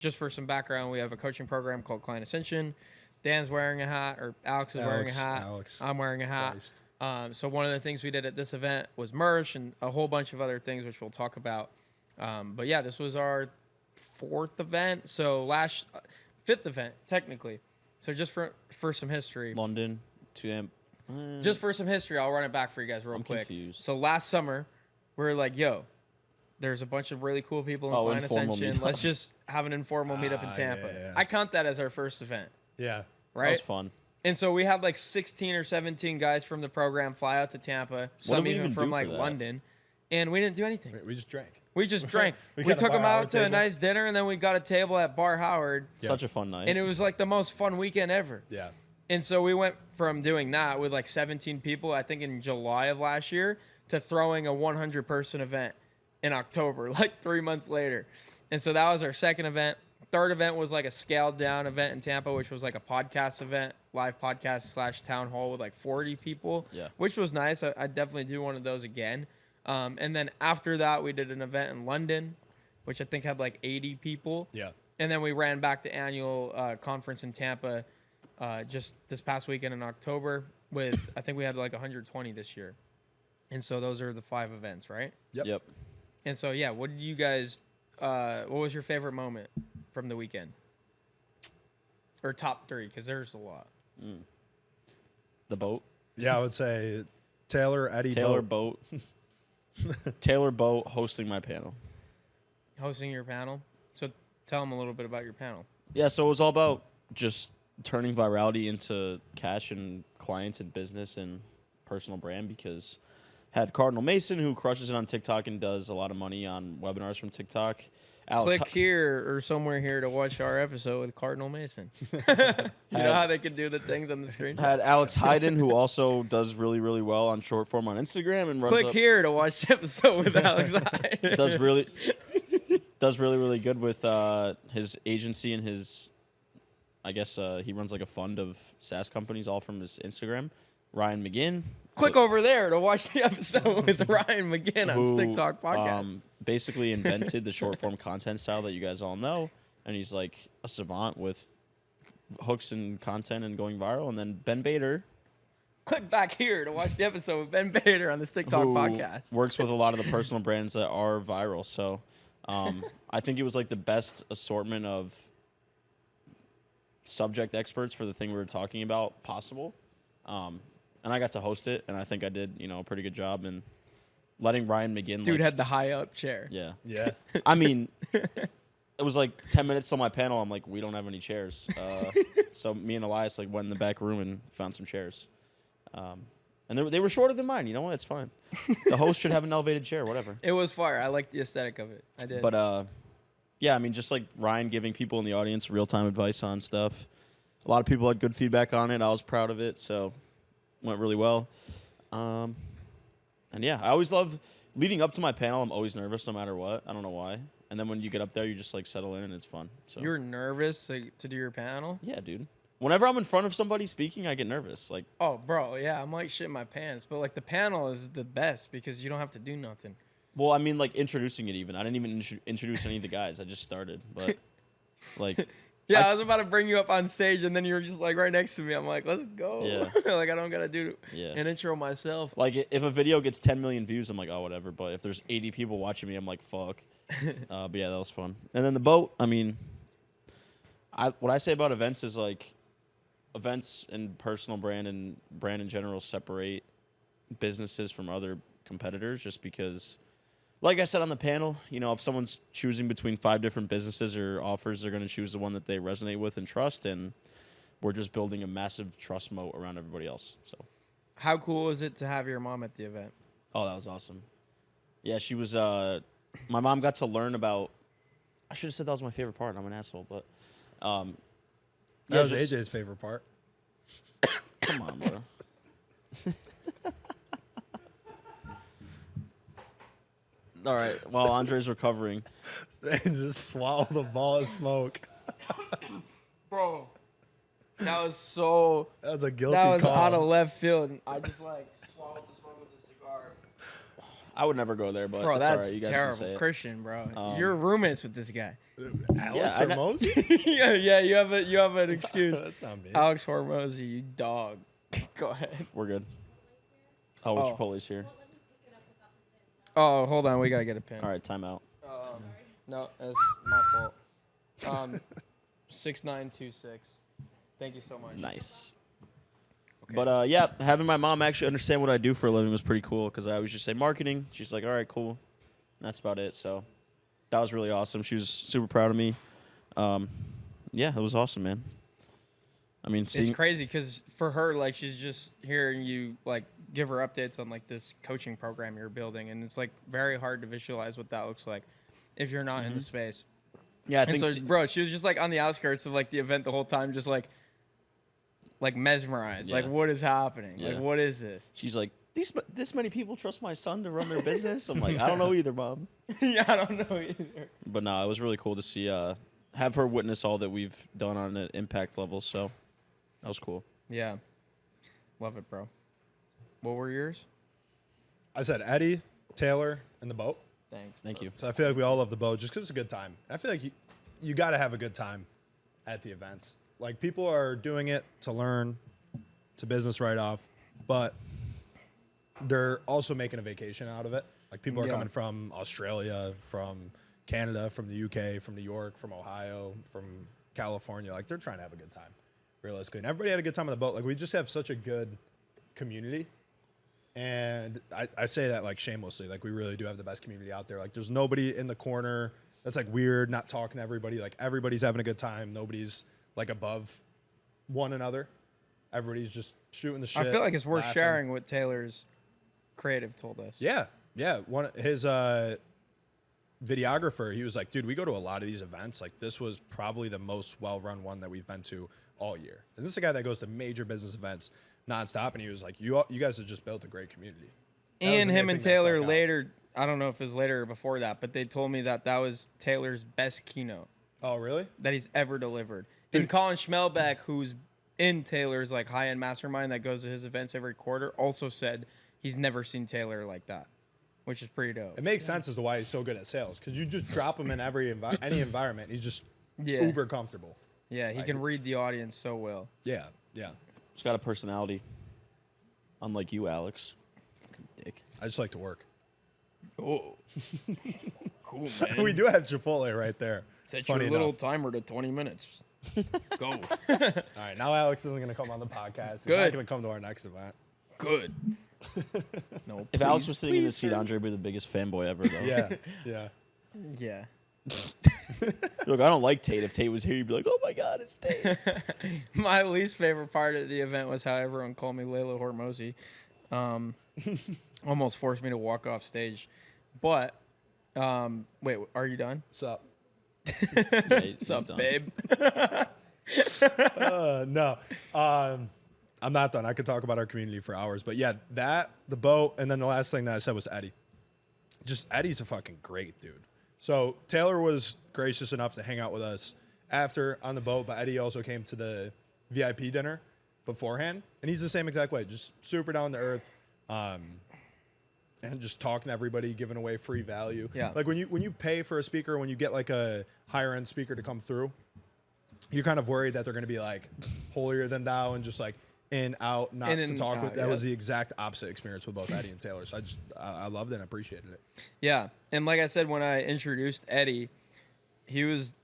just for some background, we have a coaching program called Client Ascension. Dan's wearing a hat, or Alex is wearing a hat. I'm wearing a hat. So one of the things we did at this event was merch and a whole bunch of other things, which we'll talk about. But yeah, this was our 4th event. So fifth event, technically. So just for some history. London, Just for some history, I'll run it back for you guys real quick. Confused. So last summer, we were like, yo, there's a bunch of really cool people in Client Ascension. Meetup. Let's just have an informal meetup in Tampa. Yeah. I count that as our first event. Yeah. Right? That was fun. And so we had like 16 or 17 guys from the program fly out to Tampa, some even from like London, and we didn't do anything. We just drank. We just drank. we took them out to a nice dinner, and then we got a table at Bar Howard. Such a fun night. And it was like the most fun weekend ever. Yeah. And so we went from doing that with like 17 people, I think in July of last year, to throwing a 100-person event in October, like 3 months later. And so that was our second event. Third event was like a scaled down event in Tampa, which was like a podcast event, live podcast / town hall with like 40 people, which was nice. I definitely do one of those again. And then after that, we did an event in London, which I think had like 80 people. Yeah. And then we ran back the annual conference in Tampa just this past weekend in October with, I think we had like 120 this year. And so those are the 5 events, right? Yep. And so, yeah, what did you guys, what was your favorite moment from the weekend? Or top 3, because there's a lot. The boat. Yeah, I would say Taylor Boat. Taylor Boat hosting my panel. Hosting your panel? So tell them a little bit about your panel. Yeah, so it was all about just turning virality into cash and clients and business and personal brand, because had Cardinal Mason, who crushes it on TikTok and does a lot of money on webinars from TikTok. Click here or somewhere here to watch our episode with Cardinal Mason. You know how they can do the things on the screen? Had Alex Hayden, who also does really, really well on short form on Instagram. And runs Click here to watch the episode with Alex Hayden. does really, really good with his agency and his, I guess he runs like a fund of SaaS companies, all from his Instagram. Ryan McGinn. Click over there to watch the episode with Ryan McGinn on StickTalk Podcast. Basically invented the short form content style that you guys all know, and he's like a savant with hooks and content and going viral. And then Ben Bader. Click back here to watch the episode with Ben Bader on the StickTalk Podcast. Works with a lot of the personal brands that are viral. So I think it was like the best assortment of subject experts for the thing we were talking about possible. And I got to host it, and I think I did, a pretty good job in letting Ryan McGinn. Dude had the high up chair. Yeah. Yeah. I mean, it was like 10 minutes till my panel. I'm like, we don't have any chairs. So me and Elias went in the back room and found some chairs. And they were shorter than mine. You know what? It's fine. The host should have an elevated chair, whatever. It was fire. I liked the aesthetic of it. I did. But yeah, I mean, just like Ryan giving people in the audience real-time advice on stuff. A lot of people had good feedback on it. I was proud of it, so went really well. And yeah, I always love leading up to my panel. I'm always nervous no matter what. I don't know why. And then when you get up there, you just settle in and it's fun. So you're nervous to do your panel? Yeah, dude. Whenever I'm in front of somebody speaking, I get nervous. Oh, bro, yeah, I'm shit my pants. But the panel is the best because you don't have to do nothing. Well, I mean, introducing it even. I didn't even introduce any of the guys. I just started. But yeah, I was about to bring you up on stage, and then you were just right next to me. I'm like, let's go. Yeah. I don't got to do an intro myself. If a video gets 10 million views, I'm like, oh, whatever. But if there's 80 people watching me, I'm like, fuck. But yeah, that was fun. And then the boat, I mean, what I say about events is events and personal brand and brand in general separate businesses from other competitors just because, like I said on the panel, if someone's choosing between 5 different businesses or offers, they're going to choose the one that they resonate with and trust, and we're just building a massive trust moat around everybody else. So, how cool is it to have your mom at the event? Oh, that was awesome. Yeah, she was, my mom got to learn about, I should have said that was my favorite part, I'm an asshole, but, that was AJ's favorite part. Come on, bro. All right, while Andre's recovering. Man just swallowed a ball of smoke. Bro, that was so... That was a guilty call. That was call. out of left field. And I just swallowed the smoke with the cigar. I would never go there, but Bro, it's all that's right. You guys terrible. can say it. Christian, bro. You're roommates with this guy. Alex I or know- Mosey? yeah, you have an excuse. That's not me. Alex Hormozy, you dog. Go ahead. We're good. Oh, Oh. Chipotle's here. Oh, hold on. We got to get a pin. All right, timeout. No, it's my fault. 6926. Thank you so much. Nice. Okay. But yeah, having my mom actually understand what I do for a living was pretty cool because I always just say marketing. She's like, all right, cool. And that's about it. So that was really awesome. She was super proud of me. Yeah, it was awesome, man. I mean, It's crazy because for her, like, she's just hearing you, like, give her updates on, like, this coaching program you're building. And it's, like, very hard to visualize what that looks like if you're not in the space. yeah, I And think so, bro, she was just, like, on the outskirts of, like, the event the whole time, just, like mesmerized. Yeah. Like, what is happening? Yeah. Like, what is this? she's like, this many people trust my son to run their business. I'm like, I don't know either, Mom. Yeah, I don't know either. But no, it was really cool to see, have her witness all that we've done on an impact level. So that was cool. Yeah. Love it, bro. What were yours? I said Eddie, Taylor, and the boat. Thanks. Thank you. So I feel like we all love the boat just because it's a good time. I feel like you got to have a good time at the events. Like, people are doing it to learn. It's a business write-off, but they're also making a vacation out of it. Like, people are Yeah. coming from Australia, from Canada, from the UK, from New York, from Ohio, from California. Like, they're trying to have a good time, realistically. And everybody had a good time on the boat. Like, we just have such a good community. And I say that, like, shamelessly. Like, we really do have the best community out there. Like, there's nobody in the corner that's, like, weird, not talking to everybody. Like, everybody's having a good time. Nobody's, like, above one another. Everybody's just shooting the shit. I feel like it's worth laughing. sharing what Taylor's creative told us. Yeah. His videographer, he was like, dude, we go to a lot of these events. Like, this was probably the most well-run one that we've been to all year. And this is a guy that goes to major business events nonstop. And he was like, you guys have just built a great community. That was And the him main and thing that Taylor stuck out. later, I don't know if it was later or before that, but they told me that was Taylor's best keynote Oh, really? that he's ever delivered. And Colin Schmelbeck, who's in Taylor's like high-end mastermind that goes to his events every quarter, also said he's never seen Taylor like that, which is pretty dope. It makes sense as to why he's so good at sales, because you just drop him in any environment. He's just Yeah. uber comfortable. Yeah, he Like- can read the audience so well. Yeah. He's got a personality. Unlike you, Alex. Fucking dick. I just like to work. Oh, cool, man. We do have Chipotle right there. Set Funny your little enough. timer to 20 minutes. Go. All right, now Alex isn't going to come on the podcast. He's not Good. going to come to our next event. Good. No. If Alex please, was sitting in the please, seat, sir. Andre would be the biggest fanboy ever, though. Yeah. Yeah. Look, I don't like Tate. If Tate was here, you'd be like, oh my God, it's Tate. My least favorite part of the event was how everyone called me Layla Hormozy. Almost forced me to walk off stage. But, wait, are you done? Sup? Yeah, he's What's up, done. babe? No. I'm not done. I could talk about our community for hours. But yeah, the boat, and then the last thing that I said was Eddie. Just Eddie's a fucking great dude. So Taylor was gracious enough to hang out with us after on the boat, but Eddie also came to the VIP dinner beforehand. And he's the same exact way, just super down to earth. And just talking to everybody, giving away free value. Yeah. Like when you pay for a speaker, when you get like a higher end speaker to come through, you're kind of worried that they're going to be like holier than thou and just like in, out, not In to and talk out, with. That yeah. was the exact opposite experience with both Eddie and Taylor. So I loved it and appreciated it. Yeah. And like I said, when I introduced Eddie, he was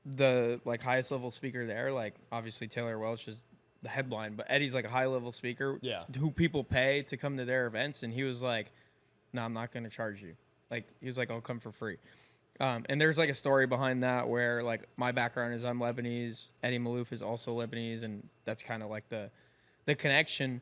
the like highest level speaker there. Like obviously Taylor Welch is the headline, but Eddie's like a high level speaker Yeah. who people pay to come to their events. And he was like, no, I'm not going to charge you. Like, he was like, I'll come for free. And there's like a story behind that where like my background is I'm Lebanese. Eddie Malouf is also Lebanese. And that's kind of like the connection.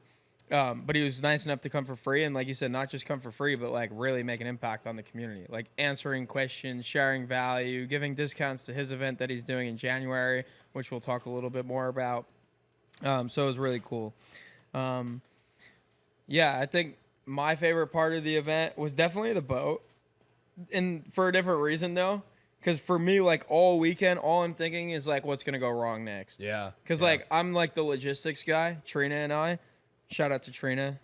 But he was nice enough to come for free. And like you said, not just come for free, but like really make an impact on the community, like answering questions, sharing value, giving discounts to his event that he's doing in January, which we'll talk a little bit more about. So it was really cool. Yeah, I think my favorite part of the event was definitely the boat. And for a different reason, though. Because for me, like, all weekend, all I'm thinking is, like, what's going to go wrong next. Yeah. Because, yeah. like, I'm, like, the logistics guy, Trina and I. Shout out to Trina.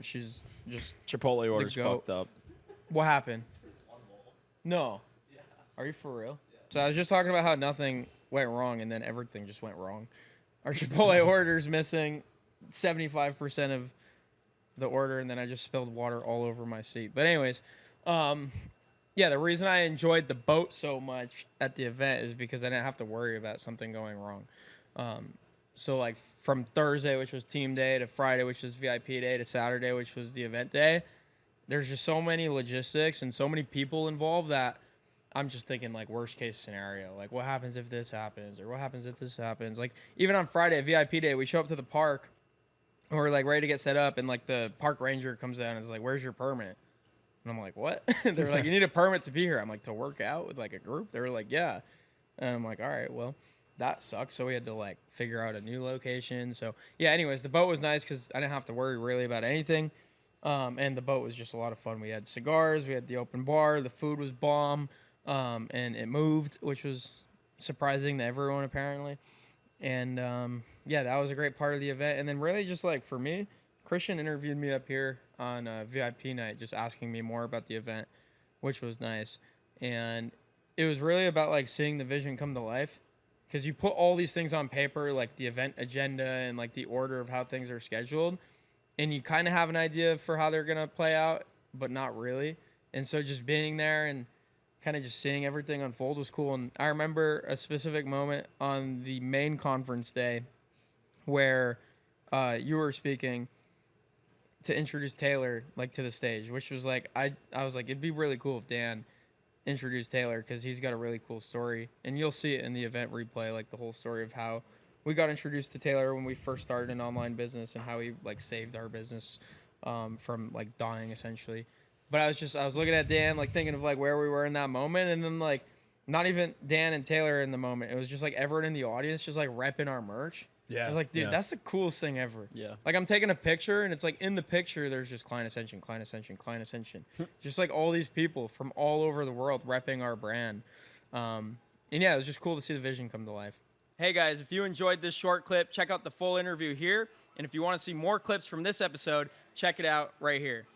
She's just Chipotle order's goat. fucked up. What happened? No. Are you for real? So I was just talking about how nothing went wrong, and then everything just went wrong. Our Chipotle order's missing 75% of the order, and then I just spilled water all over my seat. But anyways, yeah, the reason I enjoyed the boat so much at the event is because I didn't have to worry about something going wrong. So like from Thursday, which was team day, to Friday, which was VIP day, to Saturday, which was the event day, there's just so many logistics and so many people involved that I'm just thinking like worst case scenario. Like what happens if this happens, or what happens if this happens? Like even on Friday, VIP day, we show up to the park and we're like ready to get set up, and like the park ranger comes down and is like, "Where's your permit?" And I'm like, "What?" They're like, "You need a permit to be here." I'm like, "To work out with like a group?" They were like, "Yeah." And I'm like, "All right, well, that sucks." So we had to like figure out a new location. So yeah, anyways, the boat was nice because I didn't have to worry really about anything. And the boat was just a lot of fun. We had cigars, we had the open bar, the food was bomb, and it moved, which was surprising to everyone apparently. And yeah, that was a great part of the event. And then really just like for me, Christian interviewed me up here on VIP night, just asking me more about the event, which was nice. And it was really about like seeing the vision come to life, because you put all these things on paper, like the event agenda and like the order of how things are scheduled, and you kind of have an idea for how they're going to play out, but not really. And so just being there and kind of just seeing everything unfold was cool. And I remember a specific moment on the main conference day where you were speaking to introduce Taylor like to the stage, which was like, I was like, it'd be really cool if Dan introduced Taylor, because he's got a really cool story. And you'll see it in the event replay, like the whole story of how we got introduced to Taylor when we first started an online business and how he like saved our business from like dying essentially. But I was looking at Dan, like thinking of like where we were in that moment, and then like not even Dan and Taylor in the moment. It was just like everyone in the audience just like repping our merch. Yeah. I was like, dude, that's the coolest thing ever. Yeah. Like I'm taking a picture and it's like in the picture there's just Client Ascension, Client Ascension, Client Ascension. Just like all these people from all over the world repping our brand. And yeah, it was just cool to see the vision come to life. Hey guys, if you enjoyed this short clip, check out the full interview here. And if you want to see more clips from this episode, check it out right here.